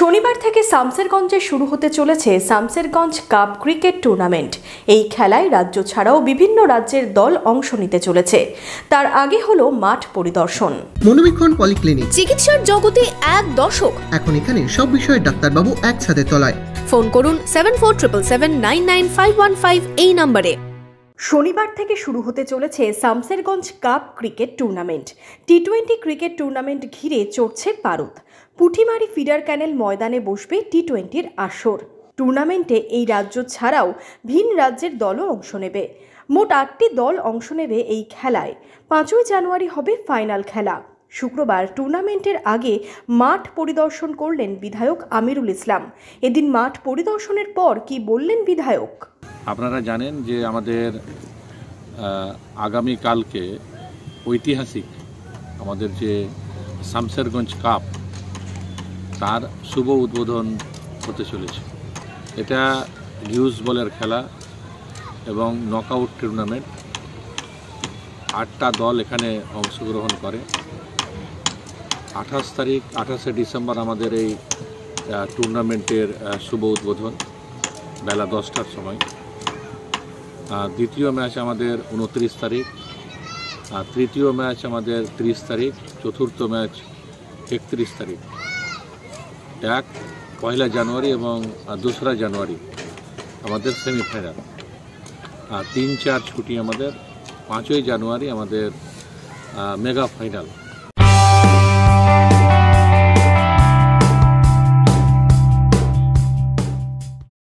শনিবার থেকে শামসেরগঞ্জে শুরু হতে চলেছে শামসেরগঞ্জ কাপ ক্রিকেট টুর্নামেন্ট। এই খেলায় রাজ্য ছাড়াও বিভিন্ন রাজ্যের দল অংশ নিতে চলেছে। তার আগে হলো মাঠ পরিদর্শন। মনোবীক্ষণ পলিক্লিনিক, চিকিৎসার জগতে এক দশক। এখন এখানে সব বিষয়ে ডাক্তারবাবু একসাথে তলায়। ফোন করুন 7477799515 এই নম্বরে। শনিবার থেকে শুরু হতে চলেছে শামসেরগঞ্জ কাপ ক্রিকেট টুর্নামেন্ট। টি-20 ক্রিকেট টুর্নামেন্ট ঘিরে চড়ছে পারদ। পুঠিমারি ফিডার ক্যানেল ময়দানে বসবে টি-20-র আসর। টুর্নামেন্টে এই রাজ্য ছাড়াও ভিন রাজ্যের দলও অংশ নেবে। মোট 8টি দল অংশ নেবে এই খেলায়। 5ই জানুয়ারি হবে ফাইনাল খেলা। শুক্রবার টুর্নামেন্টের আগে মাঠ পরিদর্শন করলেন বিধায়ক আমিরুল ইসলাম। এদিন মাঠ পরিদর্শনের পর কি বললেন বিধায়ক? আপনারা জানেন যে আমাদের আগামীকালকে ঐতিহাসিক আমাদের যে শামসেরগঞ্জ কাপ তার শুভ উদ্বোধন হতে চলেছে। এটা হিউজ বলের খেলা এবং নকআউট টুর্নামেন্ট। 8টা দল এখানে অংশগ্রহণ করে। 28শে ডিসেম্বর আমাদের এই টুর্নামেন্টের শুভ উদ্বোধন বেলা 10টার সময়। দ্বিতীয় ম্যাচ আমাদের 29 তারিখ, তৃতীয় ম্যাচ আমাদের 30 তারিখ, চতুর্থ ম্যাচ 31 তারিখ। 1 জানুয়ারি এবং 2 জানুয়ারি আমাদের সেমিফাইনাল। 3-4 ছুটি আমাদের। 5ই জানুয়ারি আমাদের মেগা ফাইনাল।